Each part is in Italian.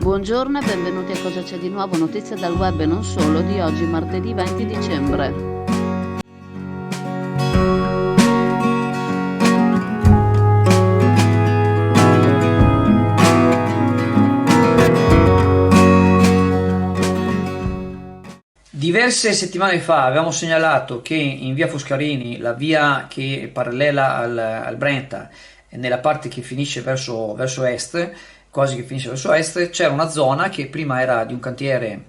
Buongiorno e benvenuti a Cosa c'è di nuovo, notizie dal web e non solo, di oggi martedì 20 dicembre. Diverse settimane fa avevamo segnalato che in via Foscarini, la via che è parallela al Brenta, nella parte che finisce verso est, quasi che finisce verso est, c'era una zona che prima era di un cantiere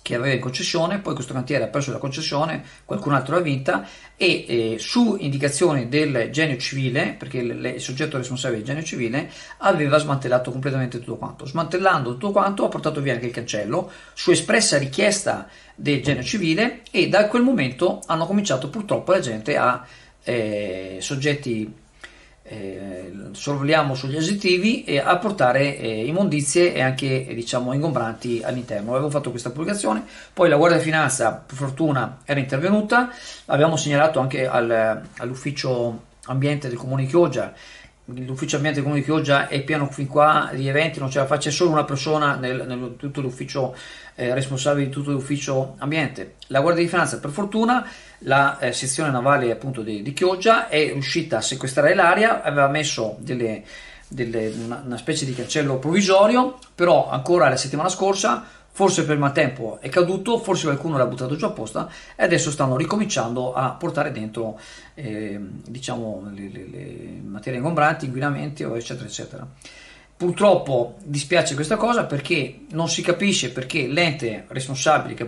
che aveva in concessione, poi questo cantiere ha perso la concessione, qualcun altro l'ha vinta e su indicazione del genio civile, perché il soggetto responsabile del genio civile aveva smantellato completamente tutto quanto. Smantellando tutto quanto ha portato via anche il cancello su espressa richiesta del genio civile e da quel momento hanno cominciato purtroppo la gente a soggetti sorvoliamo sugli aggettivi e a portare immondizie e anche diciamo ingombranti all'interno. Avevo fatto questa pubblicazione, poi la Guardia di Finanza per fortuna era intervenuta, abbiamo segnalato anche all'ufficio ambiente del comune di Chioggia. L'ufficio ambiente del comune di Chioggia è pieno fin qua di eventi, non ce la fa, c'è solo una persona nel tutto l'ufficio responsabile di tutto l'ufficio ambiente. La Guardia di Finanza per fortuna, la sezione navale appunto di Chioggia è riuscita a sequestrare l'area, aveva messo una specie di cancello provvisorio, però ancora la settimana scorsa, forse per maltempo è caduto, forse qualcuno l'ha buttato giù apposta e adesso stanno ricominciando a portare dentro diciamo le materie ingombranti, inquinamenti eccetera eccetera. Purtroppo dispiace questa cosa perché non si capisce perché l'ente responsabile che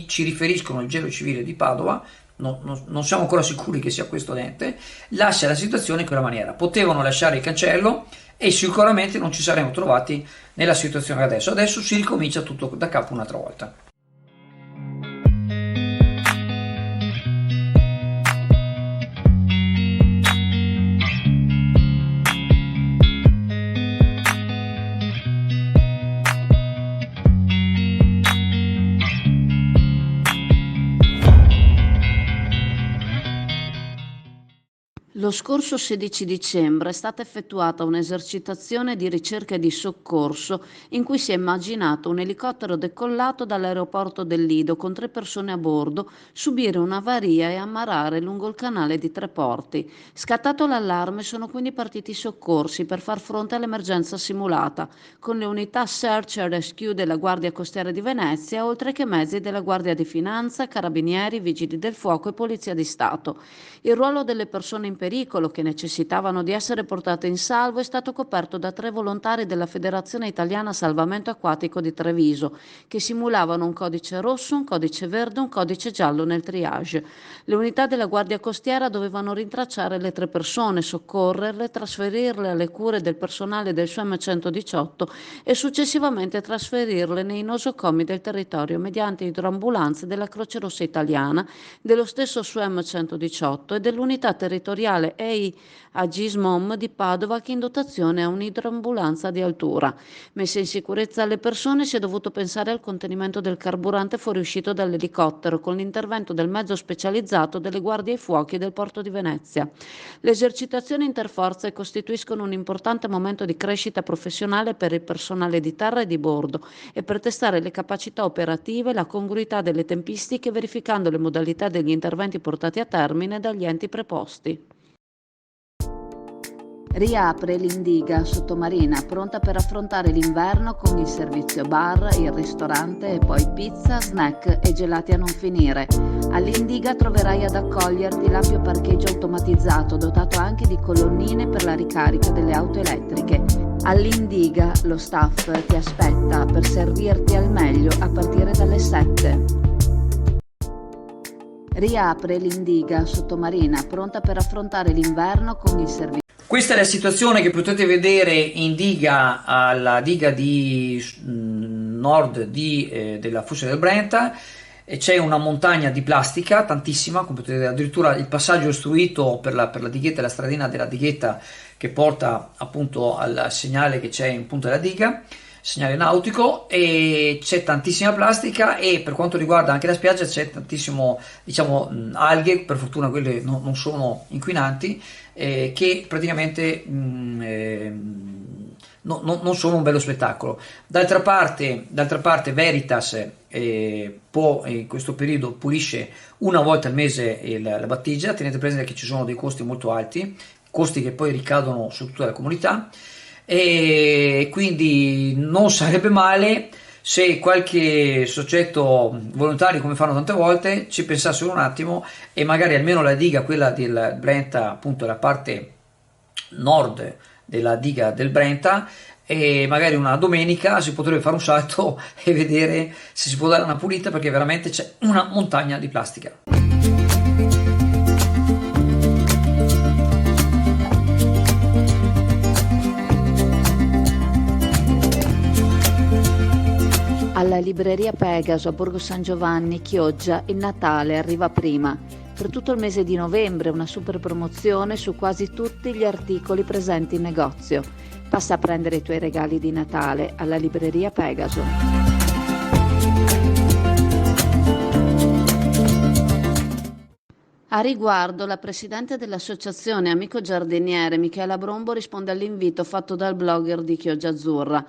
ci riferiscono il Genio Civile di Padova, non siamo ancora sicuri che sia questo l'ente, lascia la situazione in quella maniera. Potevano lasciare il cancello e sicuramente non ci saremmo trovati nella situazione che adesso si ricomincia tutto da capo un'altra volta. Lo scorso 16 dicembre è stata effettuata un'esercitazione di ricerca e di soccorso in cui si è immaginato un elicottero decollato dall'aeroporto del Lido con 3 persone a bordo subire un'avaria e ammarrare lungo il canale di Treporti. Scattato l'allarme sono quindi partiti i soccorsi per far fronte all'emergenza simulata con le unità Search and Rescue della Guardia Costiera di Venezia oltre che mezzi della Guardia di Finanza, Carabinieri, Vigili del Fuoco e Polizia di Stato. Il ruolo delle persone in pericolo che necessitavano di essere portate in salvo è stato coperto da 3 volontari della Federazione Italiana Salvamento Acquatico di Treviso, che simulavano un codice rosso, un codice verde e un codice giallo nel triage. Le unità della Guardia Costiera dovevano rintracciare le 3 persone, soccorrerle, trasferirle alle cure del personale del SUEM 118 e successivamente trasferirle nei nosocomi del territorio mediante idroambulanze della Croce Rossa Italiana, dello stesso SUEM 118 e dell'unità territoriale EI Agismom di Padova che in dotazione ha un'idroambulanza di altura. Messe in sicurezza alle persone si è dovuto pensare al contenimento del carburante fuoriuscito dall'elicottero con l'intervento del mezzo specializzato delle guardie ai fuochi del porto di Venezia. Le esercitazioni interforze costituiscono un importante momento di crescita professionale per il personale di terra e di bordo e per testare le capacità operative e la congruità delle tempistiche verificando le modalità degli interventi portati a termine dagli enti preposti. Riapre l'Indiga sottomarina, pronta per affrontare l'inverno con il servizio bar, il ristorante e poi pizza, snack e gelati a non finire. All'Indiga troverai ad accoglierti l'ampio parcheggio automatizzato dotato anche di colonnine per la ricarica delle auto elettriche. All'Indiga lo staff ti aspetta per servirti al meglio a partire dalle 7. Riapre l'Indiga sottomarina, pronta per affrontare l'inverno con il servizio. Questa è la situazione che potete vedere in diga alla diga di nord della foce del Brenta. E c'è una montagna di plastica, tantissima, come potete vedere, addirittura il passaggio ostruito per la dighetta, la stradina della dighetta che porta appunto al segnale che c'è in punta della diga, segnale nautico, e c'è tantissima plastica e per quanto riguarda anche la spiaggia c'è tantissimo, diciamo, alghe, per fortuna quelle non sono inquinanti, che praticamente non sono un bello spettacolo. D'altra parte Veritas può in questo periodo pulisce una volta al mese la battigia. Tenete presente che ci sono dei costi molto alti, costi che poi ricadono su tutta la comunità, e quindi non sarebbe male se qualche soggetto volontario, come fanno tante volte, ci pensasse un attimo e magari almeno la diga, quella del Brenta, appunto la parte nord della diga del Brenta, e magari una domenica si potrebbe fare un salto e vedere se si può dare una pulita, perché veramente c'è una montagna di plastica. Alla libreria Pegaso a Borgo San Giovanni, Chioggia, il Natale arriva prima. Per tutto il mese di novembre una super promozione su quasi tutti gli articoli presenti in negozio. Passa a prendere i tuoi regali di Natale alla libreria Pegaso. A riguardo, la presidente dell'associazione Amico Giardiniere, Michela Brombo, risponde all'invito fatto dal blogger di Chioggia Azzurra.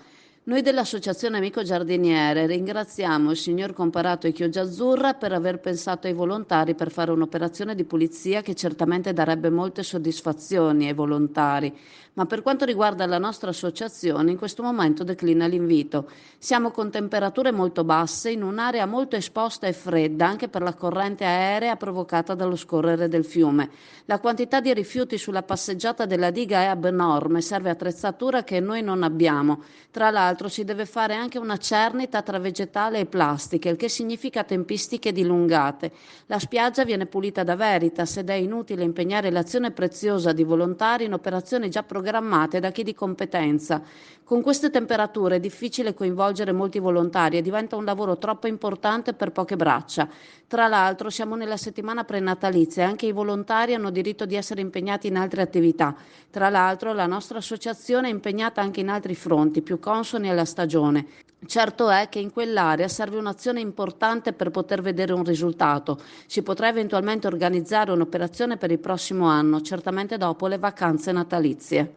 Noi dell'Associazione Amico Giardiniere ringraziamo il signor Comparato e Chioggia Azzurra per aver pensato ai volontari per fare un'operazione di pulizia che certamente darebbe molte soddisfazioni ai volontari. Ma per quanto riguarda la nostra associazione, in questo momento declina l'invito. Siamo con temperature molto basse in un'area molto esposta e fredda anche per la corrente aerea provocata dallo scorrere del fiume. La quantità di rifiuti sulla passeggiata della diga è abnorme, serve attrezzatura che noi non abbiamo. Tra l'altro si deve fare anche una cernita tra vegetale e plastica, il che significa tempistiche dilungate. La spiaggia viene pulita da Veritas ed è inutile impegnare l'azione preziosa di volontari in operazioni già programmate da chi di competenza. Con queste temperature è difficile coinvolgere molti volontari e diventa un lavoro troppo importante per poche braccia. Tra l'altro siamo nella settimana prenatalizia e anche i volontari hanno diritto di essere impegnati in altre attività. Tra l'altro la nostra associazione è impegnata anche in altri fronti più consoni alla stagione. Certo è che in quell'area serve un'azione importante per poter vedere un risultato. Si potrà eventualmente organizzare un'operazione per il prossimo anno, certamente dopo le vacanze natalizie.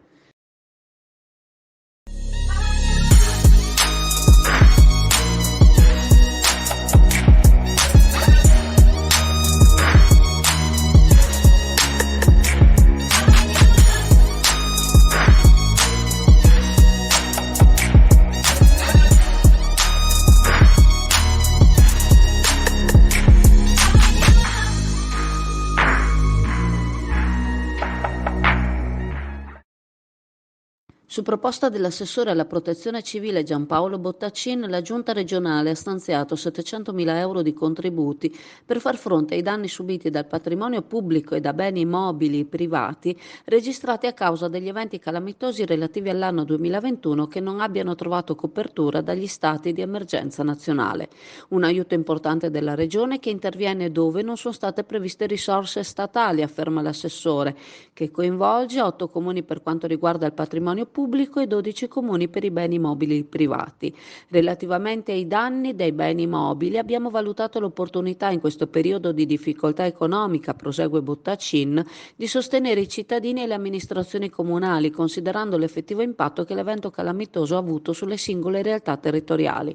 Su proposta dell'assessore alla protezione civile Giampaolo Bottacin, la Giunta regionale ha stanziato 700.000 euro di contributi per far fronte ai danni subiti dal patrimonio pubblico e da beni mobili privati registrati a causa degli eventi calamitosi relativi all'anno 2021 che non abbiano trovato copertura dagli stati di emergenza nazionale. Un aiuto importante della Regione che interviene dove non sono state previste risorse statali, afferma l'assessore, che coinvolge 8 comuni per quanto riguarda il patrimonio pubblico e 12 comuni per i beni mobili privati. Relativamente ai danni dei beni mobili abbiamo valutato l'opportunità in questo periodo di difficoltà economica, prosegue Bottacin, di sostenere i cittadini e le amministrazioni comunali, considerando l'effettivo impatto che l'evento calamitoso ha avuto sulle singole realtà territoriali.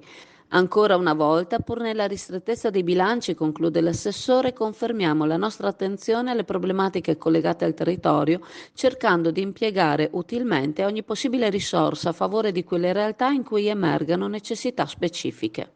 Ancora una volta, pur nella ristrettezza dei bilanci, conclude l'assessore, confermiamo la nostra attenzione alle problematiche collegate al territorio, cercando di impiegare utilmente ogni possibile risorsa a favore di quelle realtà in cui emergano necessità specifiche.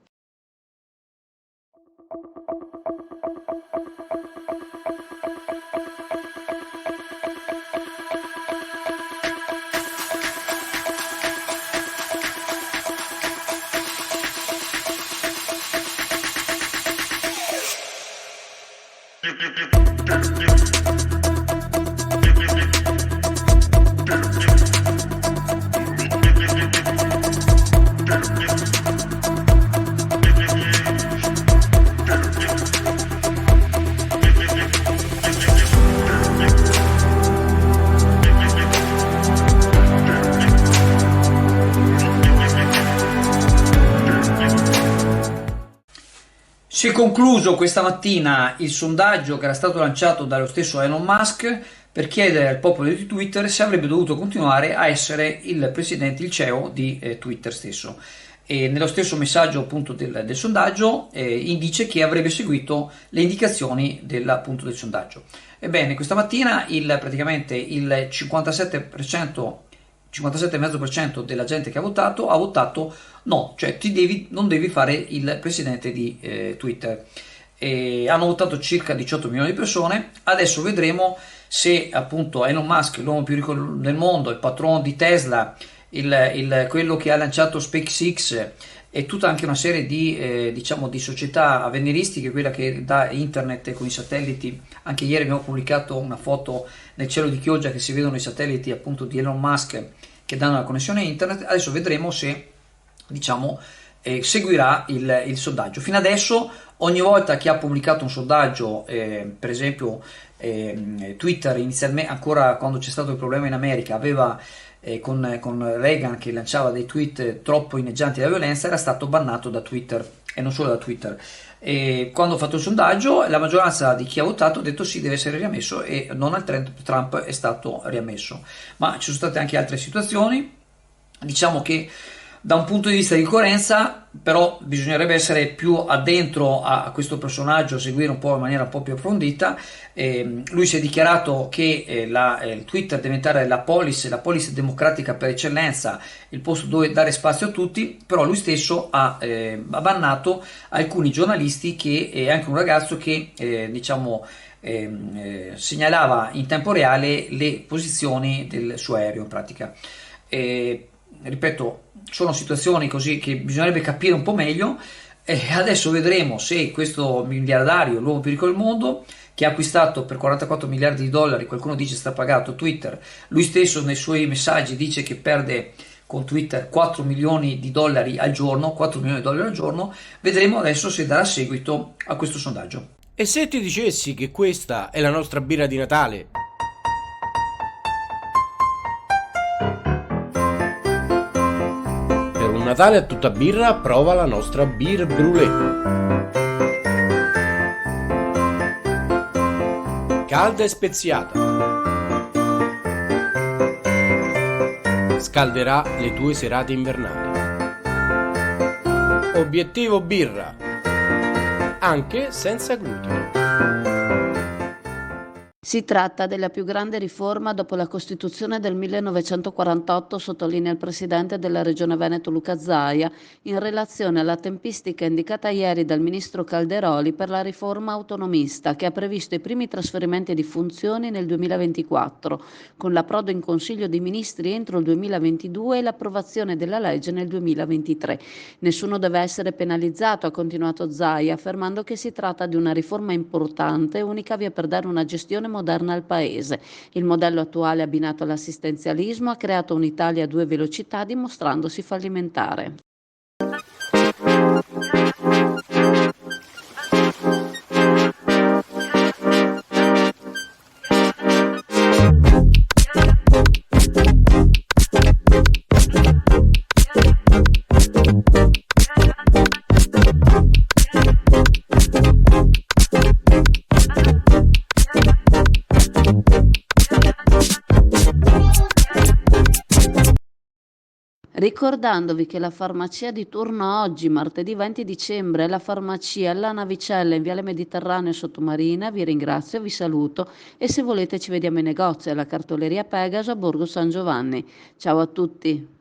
Si è concluso questa mattina il sondaggio che era stato lanciato dallo stesso Elon Musk per chiedere al popolo di Twitter se avrebbe dovuto continuare a essere il presidente, il CEO di Twitter stesso. E nello stesso messaggio appunto del sondaggio indice che avrebbe seguito le indicazioni appunto del sondaggio. Ebbene, questa mattina praticamente il 57%, 57,5% della gente che ha votato no, cioè non devi fare il presidente di Twitter. E hanno votato circa 18 milioni di persone. Adesso vedremo se appunto Elon Musk, l'uomo più ricco del mondo, il patron di Tesla, quello che ha lanciato SpaceX e tutta anche una serie diciamo, di società avveniristiche, quella che dà internet con i satelliti. Anche ieri abbiamo pubblicato una foto nel cielo di Chioggia che si vedono i satelliti appunto di Elon Musk che danno la connessione internet. Adesso vedremo se diciamo seguirà il sondaggio. Fino adesso ogni volta che ha pubblicato un sondaggio, per esempio Twitter inizialmente, ancora quando c'è stato il problema in America, aveva con Reagan che lanciava dei tweet troppo inneggianti alla violenza, era stato bannato da Twitter e non solo da Twitter. E quando ho fatto il sondaggio, la maggioranza di chi ha votato ha detto sì, deve essere riammesso, e Donald Trump è stato riammesso. Ma ci sono state anche altre situazioni. Diciamo che da un punto di vista di coerenza, però, bisognerebbe essere più addentro a questo personaggio, seguire un po' in maniera un po' più approfondita. Lui si è dichiarato che il Twitter deve diventare la polis democratica per eccellenza, il posto dove dare spazio a tutti, però lui stesso ha bannato alcuni giornalisti e anche un ragazzo che diciamo segnalava in tempo reale le posizioni del suo aereo in pratica. Ripeto, sono situazioni così che bisognerebbe capire un po' meglio, e adesso vedremo se questo miliardario, l'uomo più ricco del mondo, che ha acquistato per 44 miliardi di dollari, qualcuno dice sta pagato Twitter, lui stesso nei suoi messaggi dice che perde con Twitter 4 milioni di dollari al giorno, 4 milioni di dollari al giorno. Vedremo adesso se darà seguito a questo sondaggio. E se ti dicessi che questa è la nostra birra di Natale? Per un Natale a tutta birra, prova la nostra Beer Brûlée. Calda e speziata. Scalderà le tue serate invernali. Obiettivo birra. Anche senza glutine. Si tratta della più grande riforma dopo la Costituzione del 1948, sottolinea il presidente della Regione Veneto Luca Zaia, in relazione alla tempistica indicata ieri dal ministro Calderoli per la riforma autonomista, che ha previsto i primi trasferimenti di funzioni nel 2024, con l'approdo in Consiglio dei Ministri entro il 2022 e l'approvazione della legge nel 2023. Nessuno deve essere penalizzato, ha continuato Zaia, affermando che si tratta di una riforma importante, unica via per dare una gestione moderna al Paese. Il modello attuale abbinato all'assistenzialismo ha creato un'Italia a due velocità, dimostrandosi fallimentare. Ricordandovi che la farmacia di turno oggi, martedì 20 dicembre, è la farmacia alla Navicella in Viale Mediterraneo Sottomarina. Vi ringrazio, vi saluto e se volete ci vediamo in negozio alla Cartoleria Pegaso a Borgo San Giovanni. Ciao a tutti.